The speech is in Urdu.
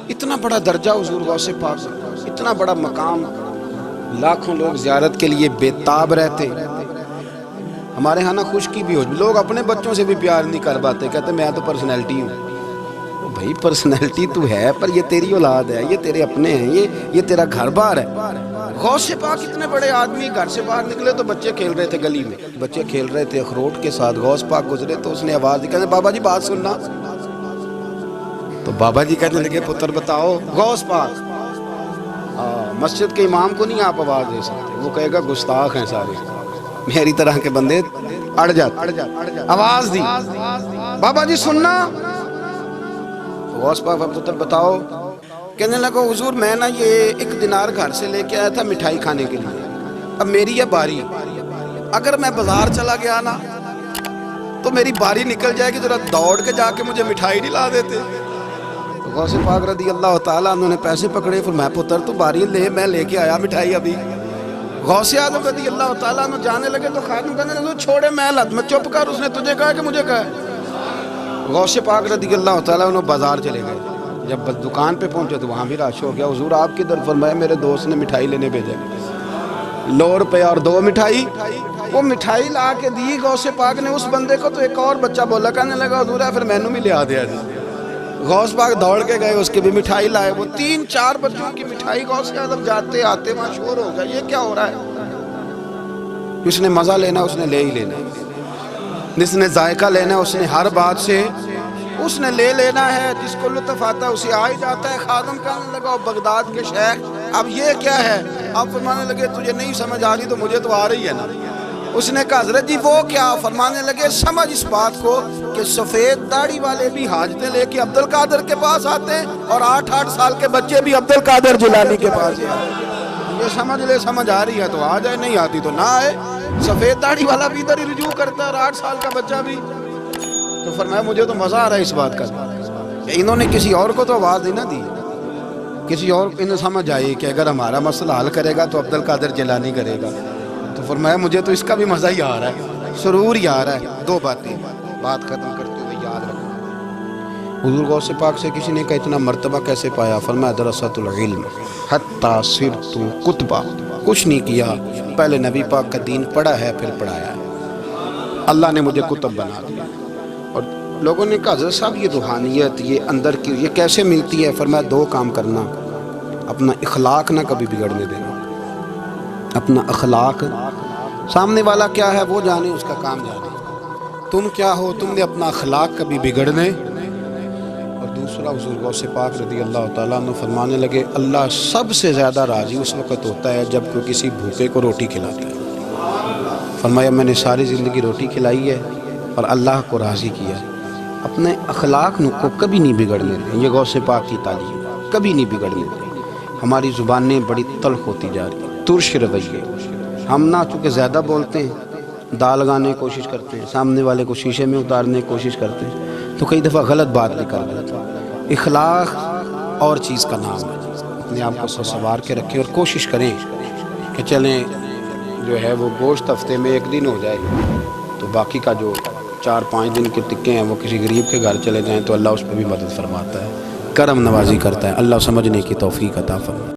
اتنا بڑا درجہ حضور غوث پاک، اتنا بڑا مقام، لاکھوں لوگ زیارت کے لیے بےتاب رہتے۔ ہمارے ہاں نا خشکی بھی ہو، لوگ اپنے بچوں سے بھی پیار نہیں کر پاتے، کہتے میں تو پرسنالٹی ہوں۔ بھائی پرسنالٹی تو ہے، پر یہ تیری اولاد ہے، یہ تیرے اپنے ہیں، یہ تیرا گھر بار ہے۔ غوث پاک اتنے بڑے آدمی گھر سے باہر نکلے تو بچے کھیل رہے تھے گلی میں، بچے کھیل رہے تھے اخروٹ کے ساتھ، غوث پاک گزرے تو اس نے آواز دی، کہتے بابا جی بات سننا۔ تو بابا جی کہنے لگے پتر بتاؤ۔ غوث پاک مسجد کے امام کو نہیں آپ آواز دے سکتے، وہ کہے گا گستاخ ہیں سارے، میری طرح کے بندے اڑ جاتے۔ آواز دی، بابا جی سننا۔ غوث پاک پتر بتاؤ۔ کہنے لگا حضور میں نا یہ 1 دینار گھر سے لے کے آیا تھا مٹھائی کھانے کے لیے، اب میری یہ باری، اگر میں بازار چلا گیا نا تو میری باری نکل جائے گی، ذرا دوڑ کے جا کے مجھے مٹھائی نہیں لا دیتے؟ غوث پاک رضی اللہ تعالیٰ عنہ نے پیسے پکڑے، پھر میں پتر تو باری لے، میں لے کے آیا مٹھائی ابھی۔ غوث اعظم رضی اللہ تعالیٰ عنہ جانے لگے تو خادم کہنے لگے چھوڑے میں چپ کر، اس نے تجھے کہا کہ مجھے کہا ہے؟ غوث پاک رضی اللہ تعالیٰ عنہ بازار چلے گئے، جب بس دکان پہ پہنچے تو وہاں بھی رش ہو گیا۔ حضور آپ کدھر؟ فرمایا میرے دوست نے مٹھائی لینے بھیجا، 100 روپے اور 2 مٹھائی۔ وہ مٹھائی لا کے دی غوث پاک نے اس بندے کو، تو ایک اور بچہ بولا، کہنے لگا حضور پھر مینوں بھی لے آ دیا جی۔ غوث پاک دوڑ کے گئے، اس کے بھی مٹھائی لائے، وہ 3-4 بچوں کی مٹھائی غوث اعظم جاتے آتے وہاں شور ہو گیا، یہ کیا ہو رہا ہے؟ جس نے مزہ لینا اس نے لے ہی لینا، جس نے ذائقہ لینا اس نے ہر بات سے اس نے لے لینا ہے، جس کو لطف آتا ہے اسے آ ہی جاتا ہے۔ خادم کہنے لگا بغداد کے شیخ اب یہ کیا ہے؟ آپ فرمانے لگے تجھے نہیں سمجھ آ رہی تو مجھے تو آ رہی ہے نا۔ اس نے کہا حضرت جی وہ کیا؟ فرمانے لگے سمجھ اس بات کو کہ سفید داڑھی والے بھی حاجتیں لے کے عبد القادر کے پاس آتے ہیں، اور 8-8 سال کے بچے بھی عبد القادر جیلانی کے پاس آتے ہیں۔ یہ سمجھ لے، سمجھ آ رہی ہے تو آ جائے، نہیں آتی تو نہ آئے۔ سفید داڑھی والا بھی ادھر ہی رجوع کرتا ہے اور 8 سال کا بچہ بھی۔ تو فرمایا مجھے تو مزہ آ رہا ہے اس بات کا، انہوں نے کسی اور کو تو آواز نہیں نہ دی، کسی اور کو انہیں سمجھ آئی کہ اگر ہمارا مسئلہ حل کرے گا تو عبد القادر جیلانی کرے گا۔ تو فرمایا مجھے تو اس کا بھی مزہ ہی آ رہا ہے، سرور ہی آ رہا ہے۔ 2 باتیں بات ختم کرتے ہوئے یاد رکھو، حضور غوث پاک سے کسی نے کہا اتنا مرتبہ کیسے پایا؟ فرمایا درست العلم حتی صرت کتبہ، کچھ نہیں کیا، پہلے نبی پاک کا دین پڑھا ہے پھر پڑھایا ہے، اللہ نے مجھے کتب بنا دیا۔ اور لوگوں نے کہا حضرت صاحب یہ روحانیت یہ اندر کی یہ کیسے ملتی ہے؟ فرمایا 2 کام کرنا، اپنا اخلاق نہ کبھی بگڑنے دینا، اپنا اخلاق، سامنے والا کیا ہے وہ جانے، اس کا کام جانے، تم کیا ہو، تم نے اپنا اخلاق کبھی بگڑنے۔ اور دوسرا حضور غوث پاک رضی اللہ تعالیٰ عنہ فرمانے لگے اللہ سب سے زیادہ راضی اس وقت ہوتا ہے جب کوئی کسی بھوکے کو روٹی کھلاتا ہے۔ فرمایا میں نے ساری زندگی روٹی کھلائی ہے اور اللہ کو راضی کیا ہے۔ اپنے اخلاق کو کبھی نہیں بگڑنے دیں، یہ غوث پاک کی تعلیم، کبھی نہیں بگڑنے دیں۔ ہماری زبانیں بڑی تلخ ہوتی جا رہی ہیں، ترش رویے، ہم نہ چونکہ زیادہ بولتے ہیں، دال لگانے کی کوشش کرتے ہیں، سامنے والے کو شیشے میں اتارنے کی کوشش کرتے ہیں، تو کئی دفعہ غلط بات نکل جاتی ہے۔ اخلاق اور چیز کا نام ہے، اپنے آپ کو سنوار کے رکھیں اور کوشش کریں کہ چلیں جو ہے وہ گوشت ہفتے میں 1 دن ہو جائے تو باقی کا جو 4-5 دن کے ٹکے ہیں وہ کسی غریب کے گھر چلے جائیں تو اللہ اس پہ بھی مدد فرماتا ہے، کرم نوازی کرتا ہے۔ اللہ سمجھنے کی توفیق عطا فرمائے۔